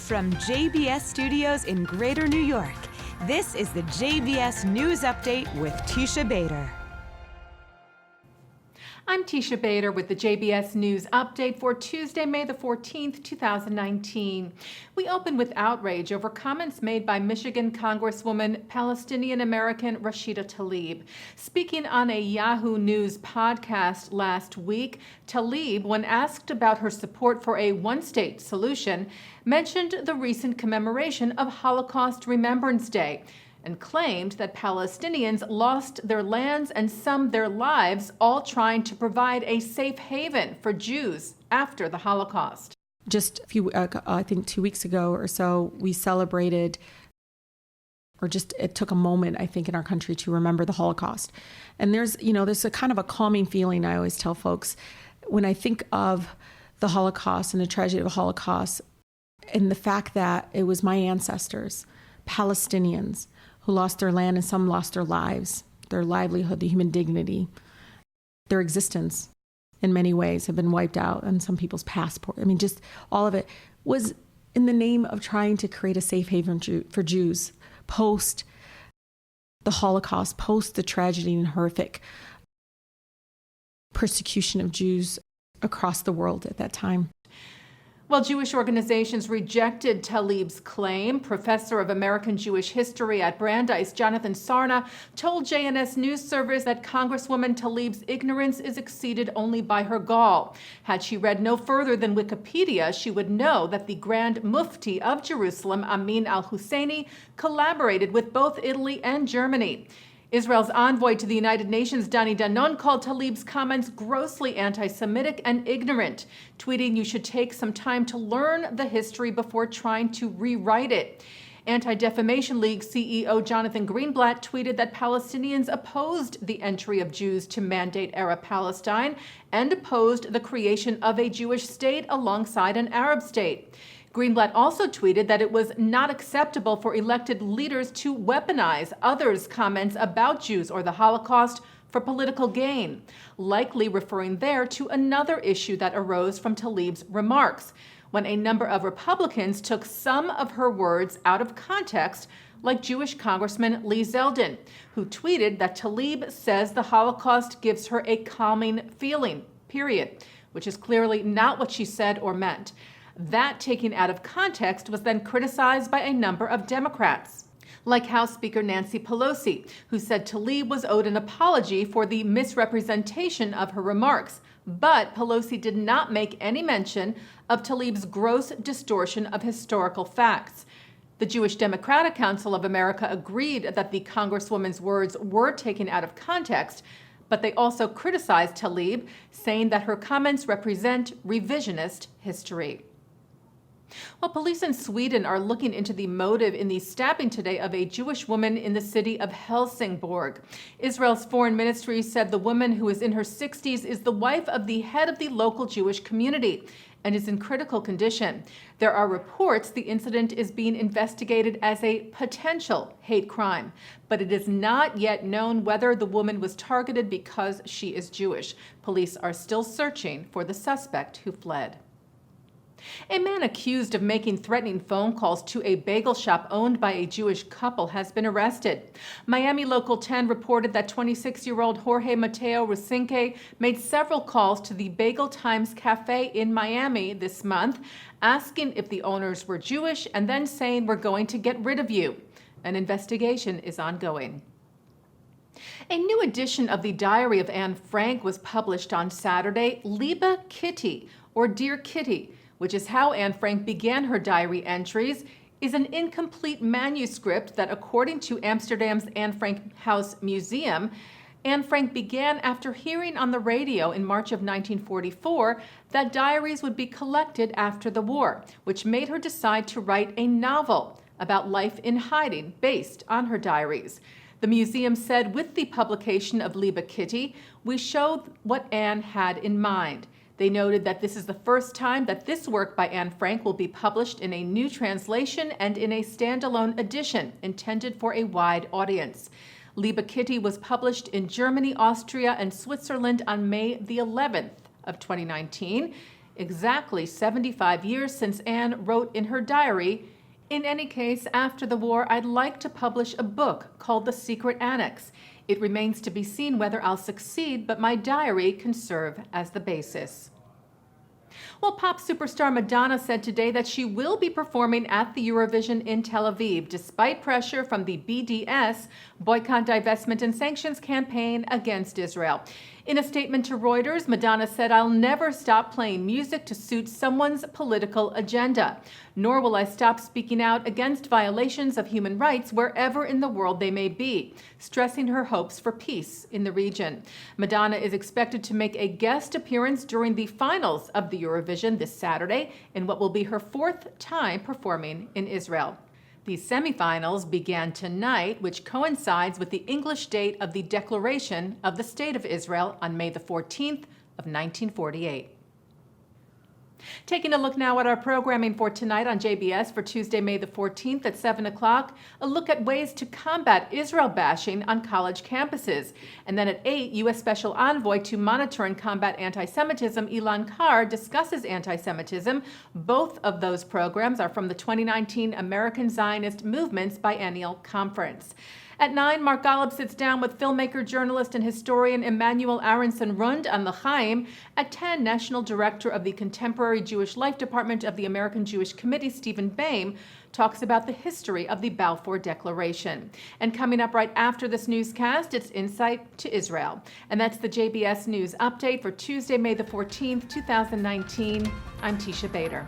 From JBS Studios in Greater New York, this is the JBS News Update with Teisha Bader. I'm Teisha Bader with the JBS News Update for Tuesday, May the 14th, 2019. We open with outrage over comments made by Michigan Congresswoman Palestinian-American Rashida Tlaib. Speaking on a Yahoo News podcast last week, Tlaib, when asked about her support for a one-state solution, mentioned the recent commemoration of Holocaust Remembrance Day, and claimed that Palestinians lost their lands and some their lives, all trying to provide a safe haven for Jews after the Holocaust. Just I think 2 weeks ago or so, we celebrated, it took a moment, I think, in our country to remember the Holocaust. And there's a kind of a calming feeling I always tell folks when I think of the Holocaust and the tragedy of the Holocaust and the fact that it was my ancestors, Palestinians, who lost their land and some lost their lives, their livelihood, their human dignity, their existence in many ways have been wiped out on some people's passport. I mean, just all of it was in the name of trying to create a safe haven for Jews post the Holocaust, post the tragedy and horrific persecution of Jews across the world at that time. Well, Jewish organizations rejected Tlaib's claim. Professor of American Jewish History at Brandeis, Jonathan Sarna, told JNS News Service that Congresswoman Tlaib's ignorance is exceeded only by her gall. Had she read no further than Wikipedia, she would know that the Grand Mufti of Jerusalem, Amin al-Husseini, collaborated with both Italy and Germany. Israel's envoy to the United Nations, Dani Danon, called Tlaib's comments grossly anti-Semitic and ignorant, tweeting, "You should take some time to learn the history before trying to rewrite it." Anti-Defamation League CEO Jonathan Greenblatt tweeted that Palestinians opposed the entry of Jews to Mandate-era Palestine and opposed the creation of a Jewish state alongside an Arab state. Greenblatt also tweeted that it was not acceptable for elected leaders to weaponize others' comments about Jews or the Holocaust for political gain, likely referring there to another issue that arose from Tlaib's remarks, when a number of Republicans took some of her words out of context, like Jewish Congressman Lee Zeldin, who tweeted that Tlaib says the Holocaust gives her a calming feeling, period, which is clearly not what she said or meant. That, taken out of context, was then criticized by a number of Democrats, like House Speaker Nancy Pelosi, who said Tlaib was owed an apology for the misrepresentation of her remarks. But Pelosi did not make any mention of Tlaib's gross distortion of historical facts. The Jewish Democratic Council of America agreed that the Congresswoman's words were taken out of context, but they also criticized Tlaib, saying that her comments represent revisionist history. Well, police in Sweden are looking into the motive in the stabbing today of a Jewish woman in the city of Helsingborg. Israel's foreign ministry said the woman, who is in her 60s, is the wife of the head of the local Jewish community and is in critical condition. There are reports the incident is being investigated as a potential hate crime, but it is not yet known whether the woman was targeted because she is Jewish. Police are still searching for the suspect who fled. A man accused of making threatening phone calls to a bagel shop owned by a Jewish couple has been arrested. Miami Local 10 reported that 26-year-old Jorge Mateo Rusinque made several calls to the Bagel Times Cafe in Miami this month, asking if the owners were Jewish and then saying, "We're going to get rid of you." An investigation is ongoing. A new edition of the Diary of Anne Frank was published on Saturday, Liebe Kitty, or Dear Kitty, which is how Anne Frank began her diary entries, is an incomplete manuscript that, according to Amsterdam's Anne Frank House Museum, Anne Frank began after hearing on the radio in March of 1944 that diaries would be collected after the war, which made her decide to write a novel about life in hiding based on her diaries. The museum said with the publication of Liebe Kitty, we showed what Anne had in mind. They noted that this is the first time that this work by Anne Frank will be published in a new translation and in a standalone edition intended for a wide audience. Liebe Kitty was published in Germany, Austria, and Switzerland on May the 11th of 2019. exactly 75 years since Anne wrote in her diary, "In any case, after the war, I'd like to publish a book called The Secret Annex. It remains to be seen whether I'll succeed, but my diary can serve as the basis." Well, pop superstar Madonna said today that she will be performing at the Eurovision in Tel Aviv, despite pressure from the BDS, Boycott, Divestment and Sanctions campaign against Israel. In a statement to Reuters, Madonna said, "I'll never stop playing music to suit someone's political agenda, nor will I stop speaking out against violations of human rights wherever in the world they may be," stressing her hopes for peace in the region. Madonna is expected to make a guest appearance during the finals of the Eurovision this Saturday in what will be her fourth time performing in Israel. The semifinals began tonight, which coincides with the English date of the Declaration of the State of Israel on May the 14th of 1948. Taking a look now at our programming for tonight on JBS for Tuesday, May the 14th at 7 o'clock, a look at ways to combat Israel bashing on college campuses. And then at 8, U.S. Special Envoy to Monitor and Combat Anti-Semitism, Ilan Carr, discusses anti-Semitism. Both of those programs are from the 2019 American Zionist Movements Biennial Conference. At 9, Mark Golub sits down with filmmaker, journalist, and historian Emanuel Aronson-Rund on L'chaim. At 10, National Director of the Contemporary Jewish Life Department of the American Jewish Committee, Stephen Boehm, talks about the history of the Balfour Declaration. And coming up right after this newscast, it's Insight to Israel. And that's the JBS News Update for Tuesday, May the 14th, 2019. I'm Teisha Bader.